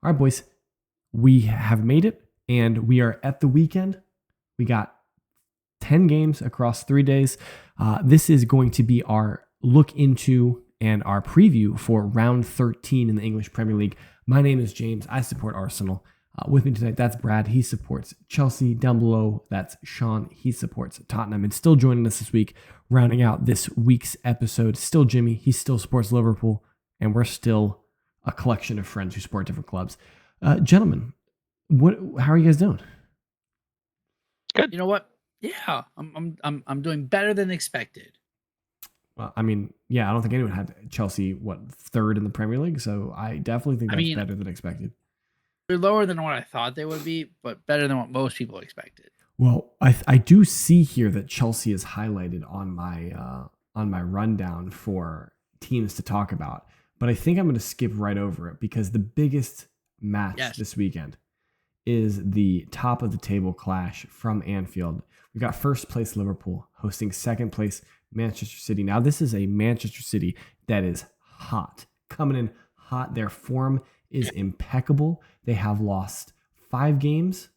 All right, boys, we have made it, and we are at the weekend. We got 10 games across 3 days. This is going to be our look into and our preview for round 13 in the English Premier League. My name is James. I support Arsenal. With me tonight, that's Brad. He supports Chelsea. Down below, that's Sean. He supports Tottenham. And still joining us this week, rounding out this week's episode, still Jimmy. He still supports Liverpool. And we're still a collection of friends who support different clubs. Gentlemen, how are you guys doing? Good. You know what? Yeah, I'm doing better than expected. Well, I mean, yeah, I don't think anyone had Chelsea, third in the Premier League, so I definitely think that's better than expected. They're lower than what I thought they would be, but better than what most people expected. Well, I do see here that Chelsea is highlighted on my rundown for teams to talk about, but I think I'm going to skip right over it because the biggest match this weekend is the top of the table clash from Anfield. We got first place Liverpool hosting second place Manchester City. Now, this is a Manchester City that is hot, coming in hot. Their form is impeccable. They have lost 5 games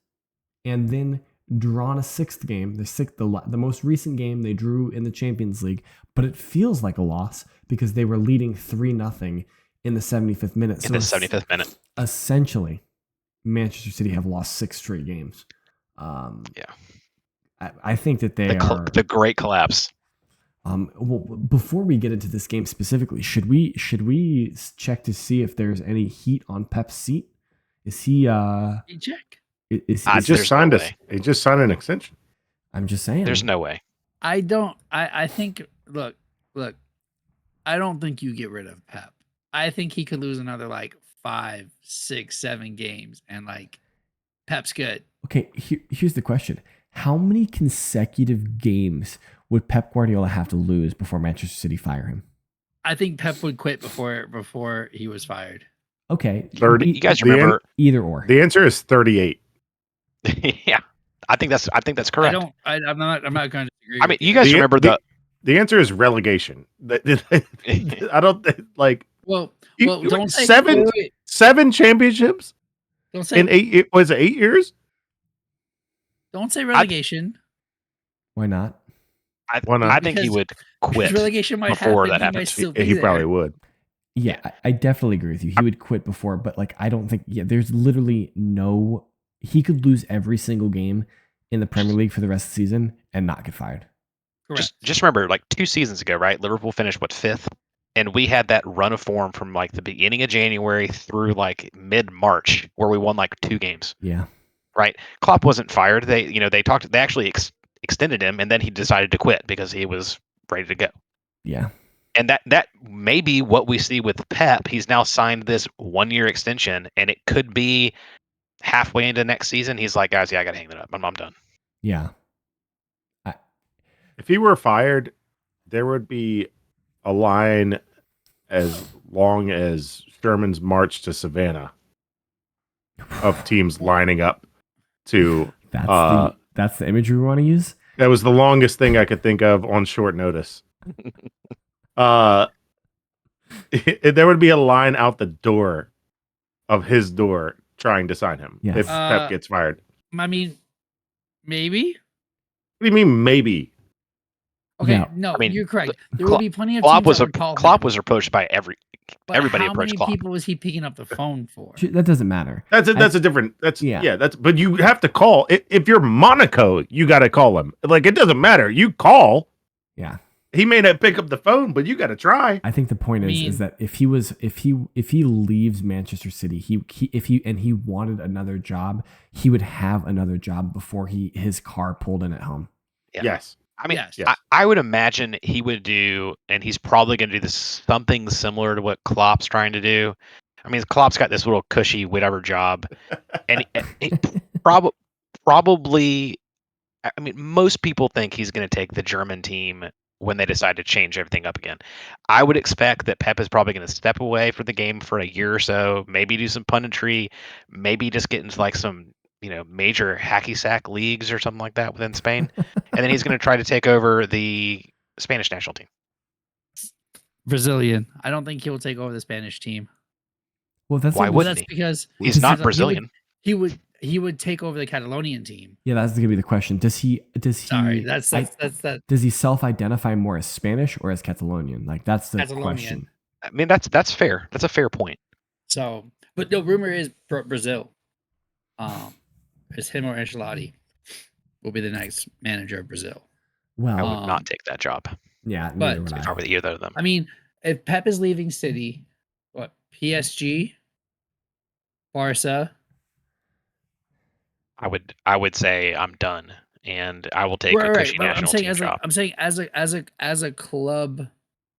and then drawn a 6th game. The most recent game they drew in the Champions League, but it feels like a loss because they were leading 3-0 in the 75th minute. In the 75th minute. Essentially, Manchester City have lost 6 straight games. I think that they are the great collapse. Well, before we get into this game specifically, should we check to see if there's any heat on Pep's seat? Is he? Check. He just signed an extension. I'm just saying. There's no way. I don't. I think. Look. I don't think you get rid of Pep. I think he could lose another 5, 6, 7 games, and Pep's good. Okay, here's the question: how many consecutive games would Pep Guardiola have to lose before Manchester City fire him? I think Pep would quit before he was fired. Okay, 30. You guys remember either or? The answer is 38. Yeah, I think that's correct. I'm not going to disagree. I mean, you guys remember the answer is religation. I don't like. Well, don't say 7 championships. Don't say in 8. Was it 8 years? Don't say relegation. Why not? I think he would quit relegation might before happen, that happens. He probably would. Yeah, I definitely agree with you. He would quit before, but I don't think. Yeah, there's literally no. He could lose every single game in the Premier League for the rest of the season and not get fired. Correct. Just remember, 2 seasons ago, right? Liverpool finished 5th, and we had that run of form from the beginning of January through mid-March where we won 2 games. Yeah. Right. Klopp wasn't fired. They actually extended him, and then he decided to quit because he was ready to go. Yeah. And that may be what we see with Pep. He's now signed this 1-year extension, and it could be halfway into next season. He's like, guys, I got to hang it up. I'm done. Yeah. If he were fired, there would be a line as long as Sherman's march to Savannah of teams lining up to. That's the imagery we want to use. That was the longest thing I could think of on short notice. There would be a line out the door of his door trying to sign him if Pep gets fired. I mean, maybe. What do you mean, maybe? Okay, no, you're correct. There will be plenty of teams Klopp was approached by everybody. How approached many Klopp. people was he picking up the phone for? That doesn't matter. But you have to call. If you're Monaco, you got to call him. It doesn't matter. You call. Yeah. He may not pick up the phone, but you got to try. I think the point is that if he leaves Manchester City, if he wanted another job, he would have another job before his car pulled in at home. Yeah. Yes. I mean, yes. I would imagine he would do, and he's probably going to do something similar to what Klopp's trying to do. I mean, Klopp's got this little cushy whatever job, and he probably. I mean, most people think he's going to take the German team when they decide to change everything up again. I would expect that Pep is probably going to step away from the game for a year or so, maybe do some punditry, maybe just get into some major hacky sack leagues or something like that within Spain, and then he's going to try to take over the Spanish national team. Brazilian. I don't think he'll take over the Spanish team. Well, that's Why like, wouldn't That's he? because He's not he Brazilian. he would take over the Catalonian team. yeah, that's gonna be the question. Does he? Sorry, that's that Does he self-identify more as Spanish or as Catalonian? Like that's the Catalonian. question. I mean, that's fair. That's a fair point. So, but no, rumor is Brazil. It's him or Ancelotti will be the next manager of Brazil. Well, I would not take that job. yeah, but- neither would If I I. were either of them. I mean, if Pep is leaving City, what PSG, Barca, I would say I'm done, and I will take a right? cushy Well, national team job. I'm saying as a club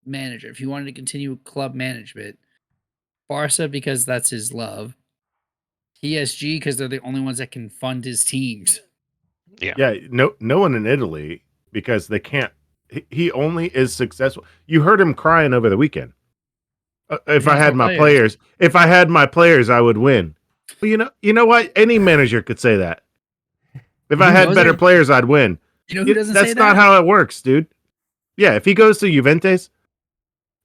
manager, if you wanted to continue club management, Barca because that's his love, PSG because they're the only ones that can fund his teams. Yeah, no one in Italy because they can't. He only is successful. You heard him crying over the weekend. If I had my players, I would win. Well, you know what? Any manager could say that. If I had better players, I'd win. You know who doesn't say That's that? not how it works, dude. Yeah, if he goes to Juventus,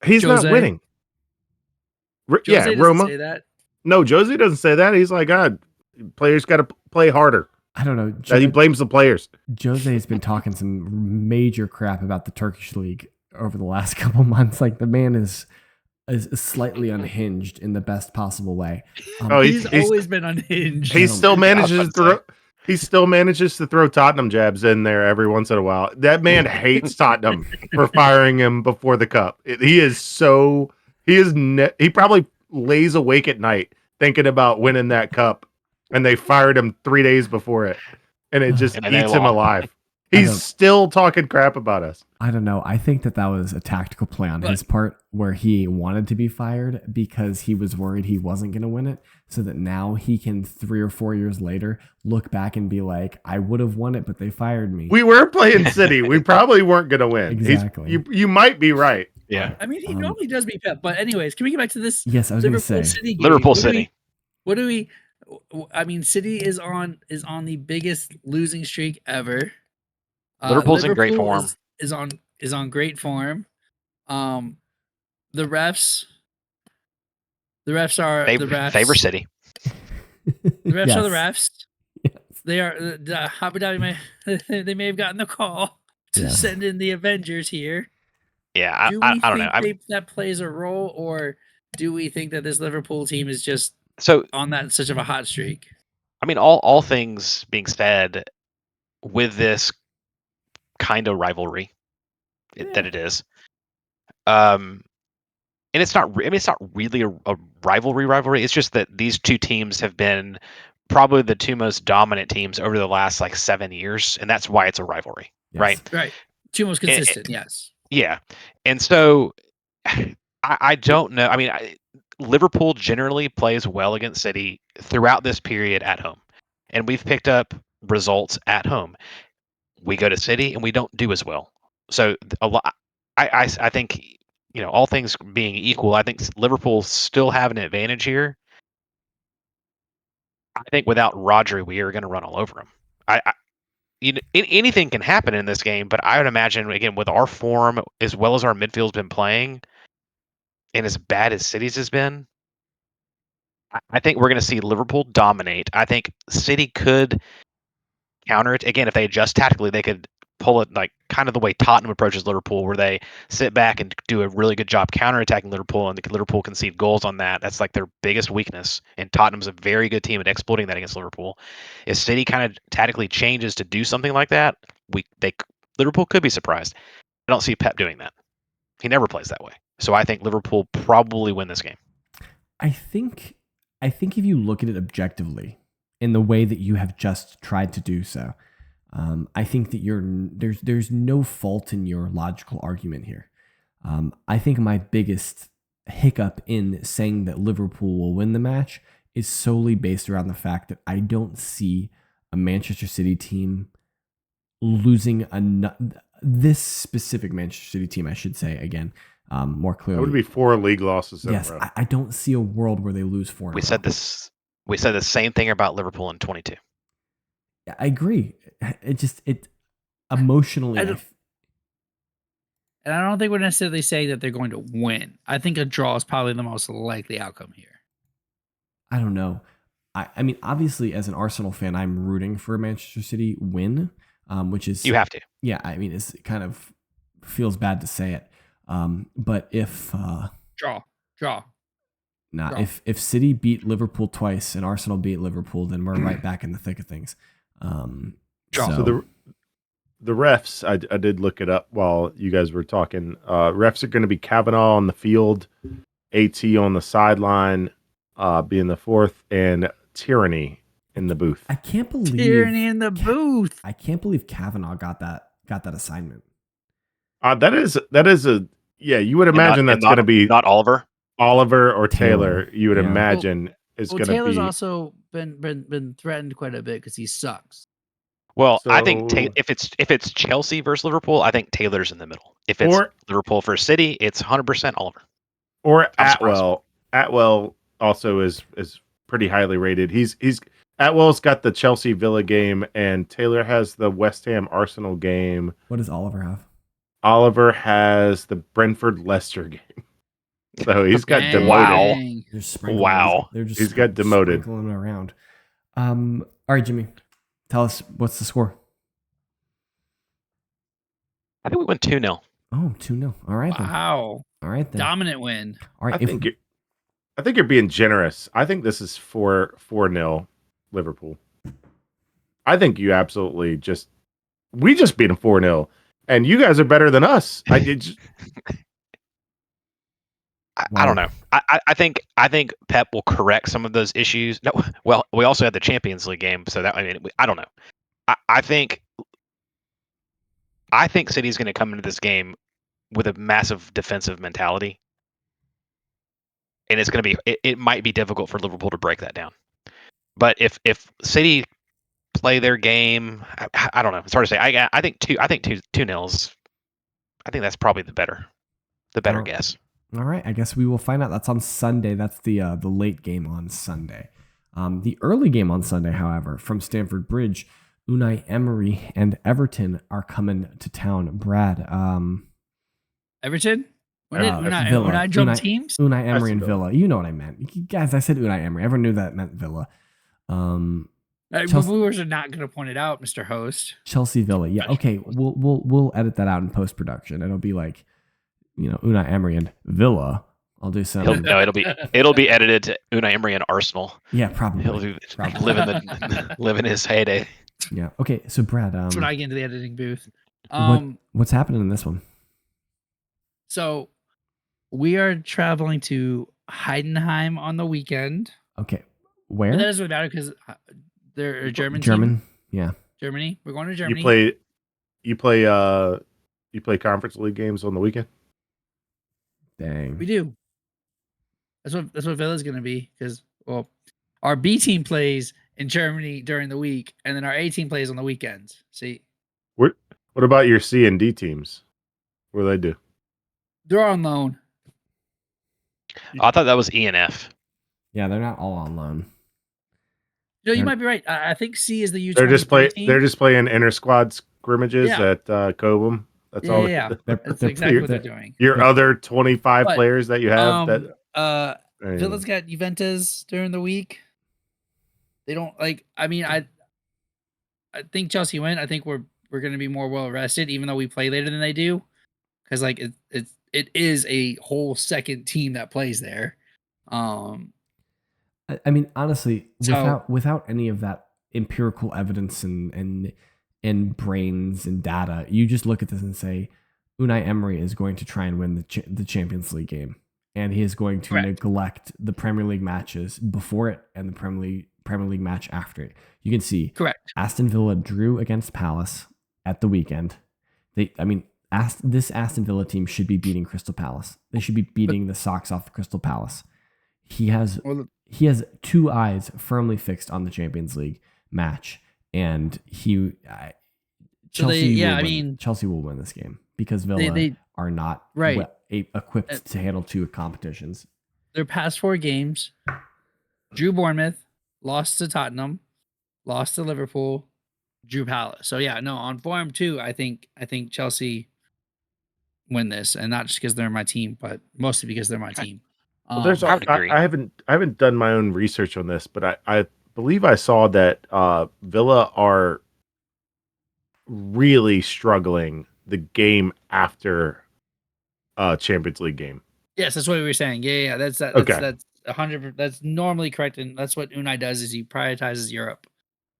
he's Jose. not winning. Jose Yeah, doesn't Roma. say that. No, Josie doesn't say that. He's like, God, players got to play harder. I don't know. He blames the players. Jose has been talking some major crap about the Turkish league over the last couple months. Like the man is slightly unhinged in the best possible way. He's always been unhinged. He still manages to throw Tottenham jabs in there every once in a while. That man hates Tottenham for firing him before the cup. He probably lays awake at night thinking about winning that cup, and they fired him 3 days before it, and it just eats him alive. He's still talking crap about us. I don't know. I think that was a tactical play on his part where he wanted to be fired because he was worried he wasn't going to win it, so that now he can 3 or 4 years later look back and be like, I would have won it, but they fired me. We were playing City. We probably weren't going to win. Exactly. You might be right. Yeah. I mean, he normally does beat Pep. But anyways, can we get back to this? Yes, I was going to say City game? Liverpool City. What do we? I mean, City is on the biggest losing streak ever. Liverpool's in great form. Is on great form. The refs are the refs. Favor City. The refs Yes. are the refs. Yes. They are Abu Dhabi. They may have gotten the call to send in the Avengers here. Yeah, Do we I don't know. think that plays a role, or do we think that this Liverpool team is just on that such of a hot streak? I mean, all things being said, with this kind of rivalry that it is, and it's not. I mean, it's not really a rivalry. It's just that these two teams have been probably the two most dominant teams over the last 7 years, and that's why it's a rivalry, right? Right. Two most consistent. Yes. Yeah, and so I don't know. I mean, Liverpool generally plays well against City throughout this period at home, and we've picked up results at home. We go to City and we don't do as well. So a lot. I think all things being equal, I think Liverpool still have an advantage here. I think without Rodri, we are going to run all over him. Anything can happen in this game, but I would imagine, again, with our form as well as our midfield's been playing, and as bad as City's has been, I think we're going to see Liverpool dominate. I think City could counter it. Again, if they adjust tactically, they could pull it kind of the way Tottenham approaches Liverpool, where they sit back and do a really good job counterattacking Liverpool, and Liverpool concede goals on that. That's their biggest weakness, and Tottenham's a very good team at exploiting that against Liverpool. If City kind of tactically changes to do something like that, Liverpool could be surprised. I don't see Pep doing that. He never plays that way. So I think Liverpool probably win this game. I think if you look at it objectively in the way that you have just tried to do so, I think that there's no fault in your logical argument here. I think my biggest hiccup in saying that Liverpool will win the match is solely based around the fact that I don't see a Manchester City team losing this specific Manchester City team, I should say again, more clearly. That would be 4 league losses. Yes, I don't see a world where they lose 4. We said the same thing about Liverpool in 22. I agree. It emotionally. And I don't think we're necessarily saying that they're going to win. I think a draw is probably the most likely outcome here. I don't know. I mean, obviously, as an Arsenal fan, I'm rooting for a Manchester City win, which is You have to. yeah. I mean, it kind of feels bad to say it, but if Draw. Draw. if City beat Liverpool twice and Arsenal beat Liverpool, then we're right back in the thick of things. Draw. So the refs, I did look it up while you guys were talking. Refs are going to be Kavanaugh on the field, AT on the sideline, being the fourth, and Tyranny in the booth. I can't believe Tyranny in the booth. I can't believe Kavanaugh got that assignment. That is a yeah. You would imagine And that's going to be not Oliver. Oliver or Taylor. You would Yeah. imagine is Well, going to Taylor's be. also been threatened quite a bit because he sucks. Well, I think So- if it's Chelsea versus Liverpool, I think Taylor's in the middle. If it's Or- Liverpool versus City, it's 100% Oliver. Or I'm surprised. Atwell also is pretty highly rated. He's Atwell's got the Chelsea Villa game, and Taylor has the West Ham Arsenal game. What does Oliver have? Oliver has the Brentford Leicester game. So he's got Dang. demoted. Wow. They're sprinkling. Wow. They're just He's got demoted. sprinkling around. All right, Jimmy, tell us what's the score. I think we went 2-0. Oh, 2-0. All right then. Wow. All right then. Dominant win. All right. I think you're being generous. I think this is 4-0 Liverpool. I think you absolutely we just beat them 4-0, and you guys are better than us. I don't know. I think Pep will correct some of those issues. No, well, we also had the Champions League game, so that I don't know. I think City's going to come into this game with a massive defensive mentality, and it's going to be it might be difficult for Liverpool to break that down. But if City play their game, I don't know. It's hard to say. I think 2-0. I think that's probably the better guess. All right. I guess we will find out. That's on Sunday. That's the late game on Sunday. The early game on Sunday, however, from Stamford Bridge, Unai Emery and Everton are coming to town. Brad. Everton? When did Villa. Unai jump teams? Unai Emery and Villa. Villa. You know what I meant. Guys, I said Unai Emery. Everyone knew that meant Villa. Chelsea- We were not going to point it out, Mr. Host. Chelsea Villa. Yeah. Okay. We'll edit that out in post production. It'll be like, Unai Emery and Villa. I'll do some. It'll be edited to Unai Emery and Arsenal. Yeah, probably. He'll be living his heyday. Yeah. Okay. So Brad, That's when I get into the editing booth. what's happening in this one? So we are traveling to Heidenheim on the weekend. Okay. But Where? that doesn't really matter because they're a German German. team. Yeah. Germany. We're going to Germany. You play Conference League games on the weekend? Dang. We do. That's what Villa's going to be because our B team plays in Germany during the week, and then our A team plays on the weekends. See, What about your C and D teams? What do they do? they're on loan. I thought that was ENF. Yeah, they're not all on loan. No, you They're- might be right. I think C is the U23 They're just team. playing inter squad scrimmages Yeah. at Cobham. That's all. Yeah. They're- That's they're exactly what pretty- they're doing. Your other 25 But, players that you have. Villa's got Juventus during the week. They don't like. I mean, I think Chelsea win. I think we're going to be more well rested, even though we play later than they do, because like it is a whole second team that plays there. I mean, honestly, So- without any of that empirical evidence and brains and data, you just look at this and say, Unai Emery is going to try and win the Champions League game, and he is going to Correct. neglect the Premier League matches before it and the Premier League match after it. You can see Correct. Aston Villa drew against Palace at the weekend. This Aston Villa team should be beating Crystal Palace. They should be beating the socks off Crystal Palace. He has 2 eyes firmly fixed on the Champions League match, and Chelsea will win this game because Villa They are not Right. equipped to handle 2 competitions. their past 4 games, drew Bournemouth, lost to Tottenham, lost to Liverpool, drew Palace. So yeah, no, on form 2, I think Chelsea win this, and not just because they're my team, but mostly because they're my team. Well, there's I would agree. I haven't done my own research on this, but I believe I saw that Villa are really struggling the game after Champions League game. Yes, that's what we were saying. Yeah. That's Okay. that's 100. That's normally correct, and that's what Unai does is he prioritizes Europe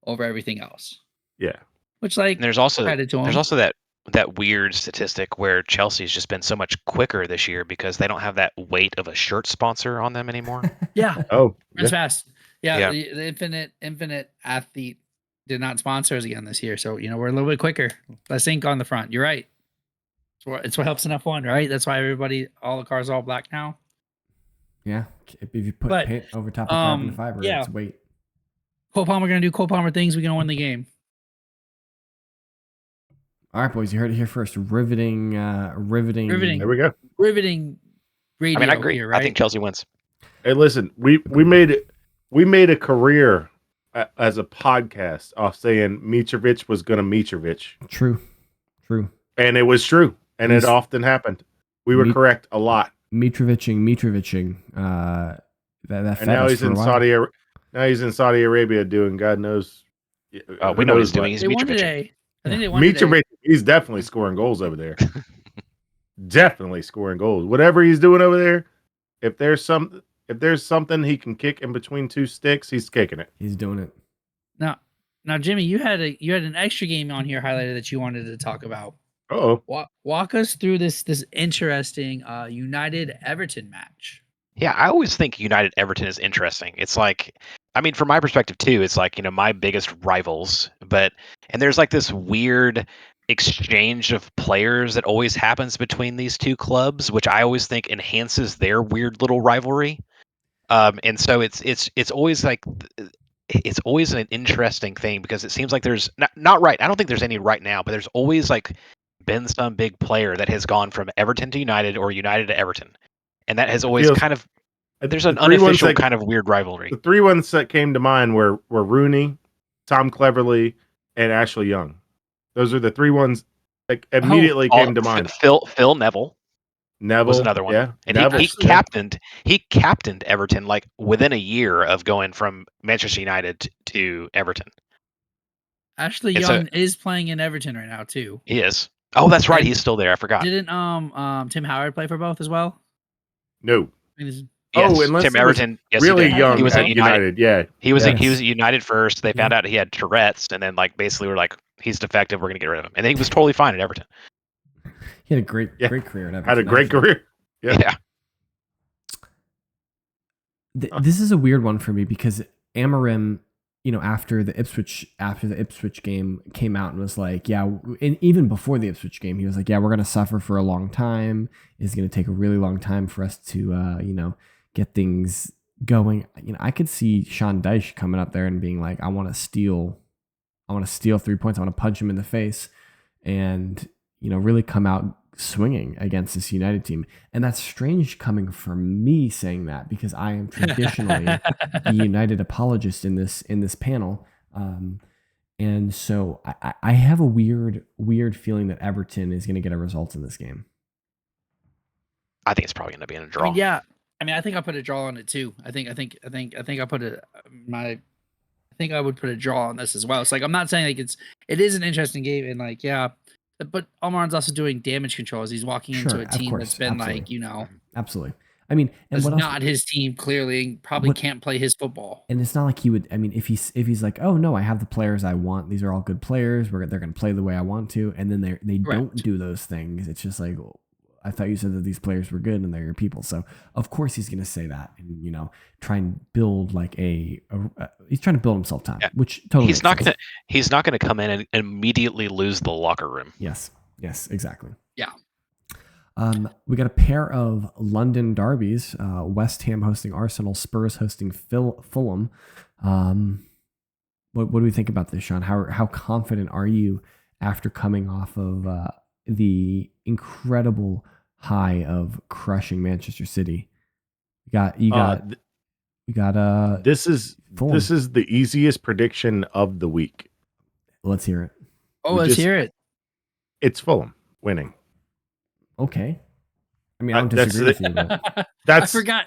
over everything else. Yeah. Which, like, And there's also credit to him. that weird statistic where Chelsea's just been so much quicker this year because they don't have that weight of a shirt sponsor on them anymore. Yeah, Oh, runs yeah. fast. Yeah, Yeah. the infinite athlete did not sponsor us again this year, so we're a little bit quicker. Less ink on the front. You're right. It's what helps in F1, right? That's why all the cars are all black now. Yeah, if you put But, paint over top of carbon fiber, yeah. it's weight. Cole Palmer gonna do Cole Palmer things. We're gonna win the game. All right, boys, you heard it here first. Riveting. There we go. Riveting radio I mean, I agree. here, right? I think Chelsea wins. Hey, listen, we made a career as a podcast off saying Mitrovic was going to Mitrovic, True. and it was true, and He's- it often happened. We were correct a lot. Mitrovicing. That And fed now us he's for a in while. Now he's in Saudi Arabia doing God knows. We who know what knows he's doing. He's They won Mitrovic. today. I think they won today. Mitrovic, he's definitely scoring goals over there. Definitely scoring goals. Whatever he's doing over there, if there's something he can kick in between two sticks, he's kicking it. He's doing it. Now, Jimmy, you had an extra game on here highlighted that you wanted to talk about. Oh, Walk us through this interesting United Everton match. Yeah, I always think United Everton is interesting. It's like, I mean, from my perspective too, it's like, my biggest rivals, and there's like this weird exchange of players that always happens between these two clubs, which I always think enhances their weird little rivalry. And so it's always like, it's always an interesting thing because it seems like there's not right. I don't think there's any right now, but there's always like been some big player that has gone from Everton to United or United to Everton. And that has always feels- kind of, there's the an three ones unofficial that- kind of weird rivalry. The three ones that came to mind were Rooney, Tom Cleverley, and Ashley Young. Those are the three ones that immediately came to mind. Phil Neville Neville was another one. Yeah, And Neville. he captained Everton like within a year of going from Manchester United to Everton. Ashley Young is playing in Everton right now too. He is. Oh, that's right. And He's still there. I forgot. Didn't Tim Howard play for both as well? No. Yes, unless Tim he was Everton. Yes, really he did. young He was at at United. Yeah. He was Yes. he was at United first. They found out he had Tourette's, and then like basically were like, he's defective. We're gonna get rid of him. And then he was totally fine at Everton. He had a great career at Everton. Had a great actually. career. Yeah. This is a weird one for me because Amorim, after the Ipswich game came out and was like, yeah, and even before the Ipswich game, he was like, yeah, we're going to suffer for a long time. It's going to take a really long time for us to, get things going. I could see Sean Dyche coming up there and being like, I want to steal 3 points. I want to punch him in the face and, really come out swinging against this United team. And that's strange coming from me saying that because I am traditionally the United apologist in this panel. And so I have a weird feeling that Everton is going to get a result in this game. I think it's probably going to be in a draw. I mean, yeah. I think I put a draw on it too. I think I would put a draw on this as well. It's like I'm not saying like it is an interesting game and like yeah, but Almiron's also doing damage control as he's walking into a team that's been absolutely. like Absolutely. I mean, and it's what else, not his team clearly and probably can't play his football. and it's not like he would. I mean, if he's like, oh no, I have the players I want. These are all good players. They're going to play the way I want to, and then they don't do those things. It's just like, I thought you said that these players were good and they're your people. So of course he's going to say that and try and build like he's trying to build himself time, which totally he's not going to come in and immediately lose the locker room. Yes, exactly. Yeah. We got a pair of London derbies, West Ham hosting Arsenal, Spurs hosting Fulham. What do we think about this, Sean? How confident are you after coming off of the incredible high of crushing Manchester City? You got This is Fulham. This is the easiest prediction of the week. Let's hear it. Let's hear it. It's Fulham winning. Okay. I mean, I don't That's disagree with you, but I That's forgot.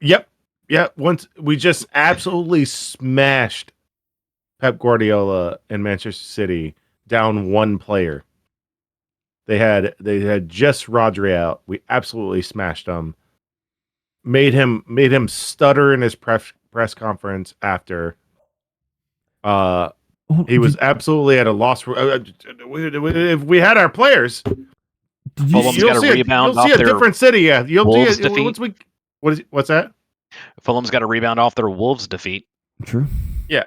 Yep. Yeah. Once we just absolutely smashed Pep Guardiola and Manchester City down one player. They had just Rodri out. We absolutely smashed him. Made him stutter in his press conference after. He was absolutely at a loss. If we had our players, did you Fulham's see, got a rebound you'll see off a their different city. Yeah, you'll Wolves see it once defeat. what's that? Fulham's got a rebound off their Wolves defeat. true? Yeah.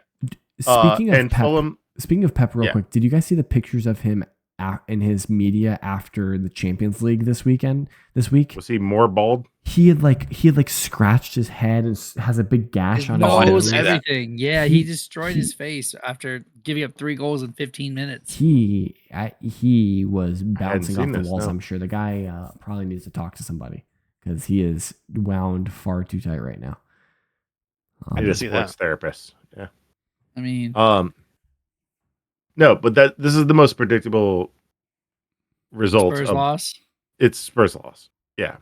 Speaking of And Pep, Fulham. real Yeah. quick, did you guys see the pictures of him in his media after the Champions League this week? Was he more bald? He had like scratched his head and has a big gash His on I didn't nose, see that. everything. Yeah, he destroyed his face after giving up 3 goals in 15 minutes. He was bouncing seen off the this, walls. no. I'm sure the guy probably needs to talk to somebody because he is wound far too tight right now. I He didn't is a see sports that. therapist. Yeah. I mean, No, but this is the most predictable result Spurs of loss. it's Spurs loss. Yeah.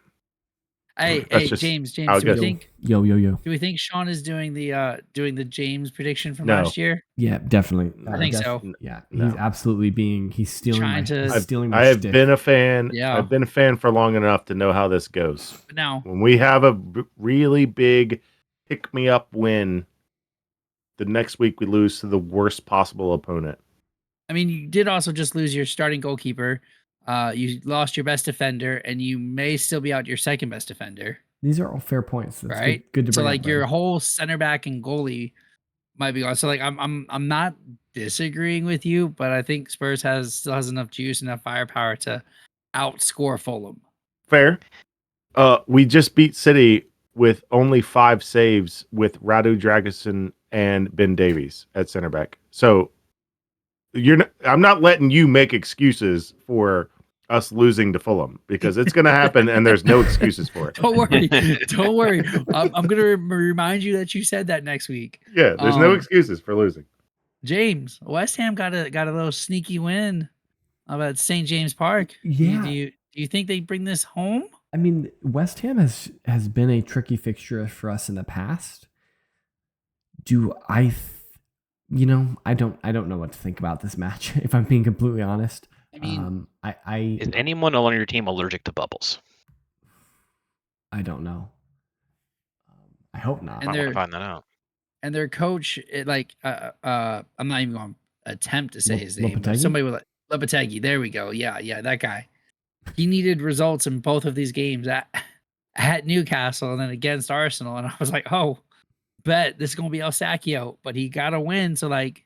Hey, That's just James, how it do we goes. think Yo. Sean is doing the James prediction from No. last year? Yeah, definitely. I think so. Yeah, No. he's absolutely he's stealing Trying to- he's stealing my I have shtick. been a fan. Yeah. I've been a fan for long enough to know how this goes. But now, When we have a really big pick me up win, the next week we lose to the worst possible opponent. I mean, you did also just lose your starting goalkeeper. You lost your best defender, and you may still be out your second best defender. These are all fair points. That's Right? good to So bring like up, your Brad. whole center back and goalie might be gone. So like I'm not disagreeing with you, but I think Spurs still has enough juice, enough firepower to outscore Fulham. Fair. We just beat City with only 5 saves with Radu Dragusin and Ben Davies at center back. So I'm not letting you make excuses for us losing to Fulham because it's going to happen and there's no excuses for it. Don't worry, don't worry. I'm gonna remind you that you said that next week. Yeah, there's no excuses for losing. James, West Ham got a little sneaky win at St. James Park. Yeah. Do you think they bring this home? I mean, West Ham has been a tricky fixture for us in the past. I don't know what to think about this match if I'm being completely honest. I mean, Is anyone on your team allergic to bubbles? I don't know. I hope not. And I want to find that out. and their coach, I'm not even going to attempt to say his name. But Lopetegui? somebody with Lopetegui. There we go. Yeah, that guy. He needed results in both of these games at Newcastle and then against Arsenal, and I was like, oh, bet this is gonna be El Sacchio, but he got a win. So like,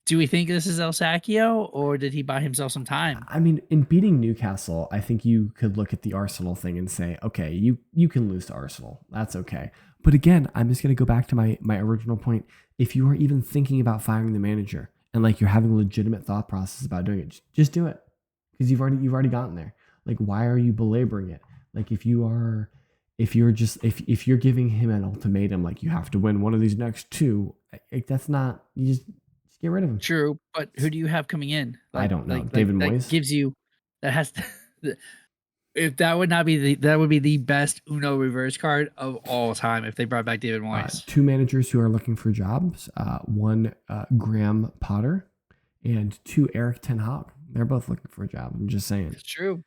do we think this is El Sacchio, or did he buy himself some time? I mean, in beating Newcastle, I think you could look at the Arsenal thing and say, okay, you can lose to Arsenal. That's okay. But again, I'm just going to go back to my original point. If you are even thinking about firing the manager and like you're having a legitimate thought process about doing it, just do it because you've already gotten there. Like, why are you belaboring it? Like, if you're giving him an ultimatum, like you have to win one of these next 2, like that's not, you just get rid of him. True, but who do you have coming in? I don't know. David Moyes? That gives you that has to, if that would not be that would be the best Uno reverse card of all time if they brought back David Moyes. 2 managers who are looking for jobs. 1 Graham Potter and 2 Eric Ten Hag. They're both looking for a job. I'm just saying. It's true.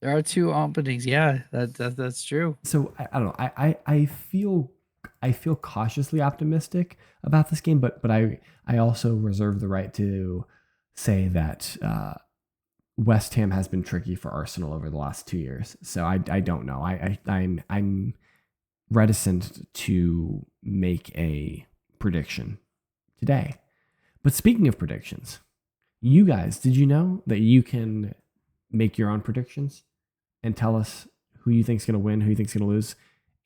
There are 2 openings. Yeah, that's true. So I don't know. I feel cautiously optimistic about this game, but I also reserve the right to say that West Ham has been tricky for Arsenal over the last 2 years. So I don't know. I'm reticent to make a prediction today. But speaking of predictions, you guys, did you know that you can make your own predictions and tell us who you think's going to win, who you think's going to lose,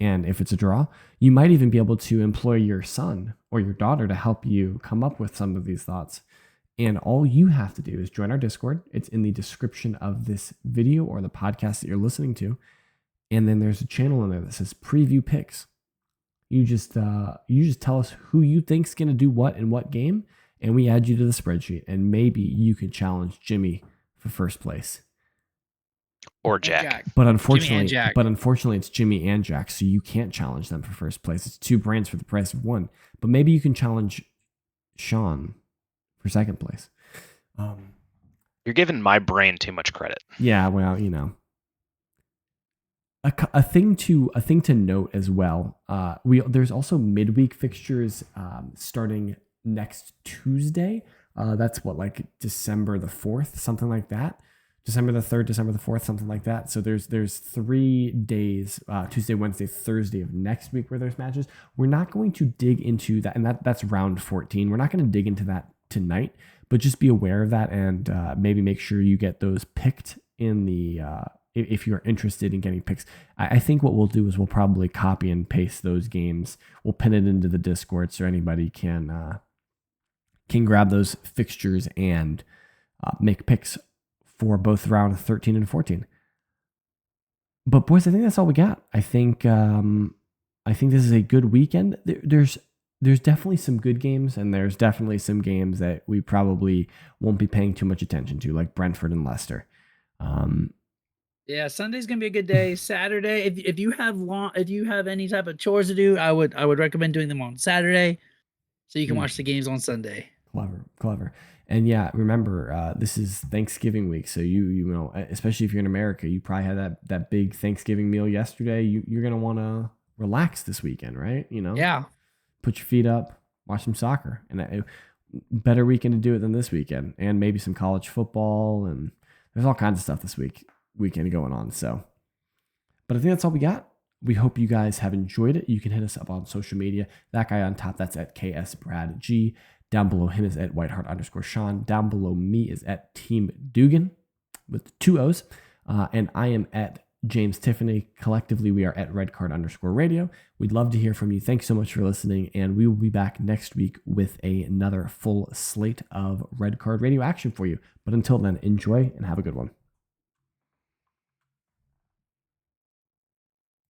and if it's a draw? You might even be able to employ your son or your daughter to help you come up with some of these thoughts. And all you have to do is join our Discord. It's in the description of this video or the podcast that you're listening to. And then there's a channel in there that says Preview Picks. You just tell us who you think's going to do what in what game, and we add you to the spreadsheet. And maybe you could challenge Jimmy for first place. Or Jack. But Jimmy unfortunately, and Jack. it's Jimmy and Jack, so you can't challenge them for first place. It's 2 brands for the price of 1. But maybe you can challenge Sean for second place. You're giving my brain too much credit. Yeah, well, a thing to note as well. There's also midweek fixtures starting next Tuesday. That's like December the 4th, something like that. December the 3rd, December the 4th, something like that. So there's 3 days, Tuesday, Wednesday, Thursday of next week where there's matches. We're not going to dig into that, and that's round 14. We're not going to dig into that tonight, but just be aware of that and maybe make sure you get those picked in the if you're interested in getting picks. I think what we'll do is we'll probably copy and paste those games. We'll pin it into the Discord so anybody can grab those fixtures and make picks for both round 13 and 14. But boys, I think that's all we got. I think this is a good weekend. There's definitely some good games, and there's definitely some games that we probably won't be paying too much attention to, like Brentford and Leicester. Yeah, Sunday's gonna be a good day. Saturday, if you have any type of chores to do, I would recommend doing them on Saturday, so you can watch the games on Sunday. Clever. And yeah, remember, this is Thanksgiving week, so you especially if you're in America, you probably had that big Thanksgiving meal yesterday. You're gonna want to relax this weekend, right? Yeah. Put your feet up, watch some soccer, and better weekend to do it than this weekend, and maybe some college football, and there's all kinds of stuff this weekend going on. So, but I think that's all we got. We hope you guys have enjoyed it. You can hit us up on social media. That guy on top, that's at KSBradG. Down below him is at Whiteheart_Sean. Down below me is at Team Dugan with 2 O's. And I am at James Tiffany. Collectively, we are at Redcard_Radio. We'd love to hear from you. Thanks so much for listening. And we will be back next week with another full slate of Red Card Radio action for you. But until then, enjoy and have a good one.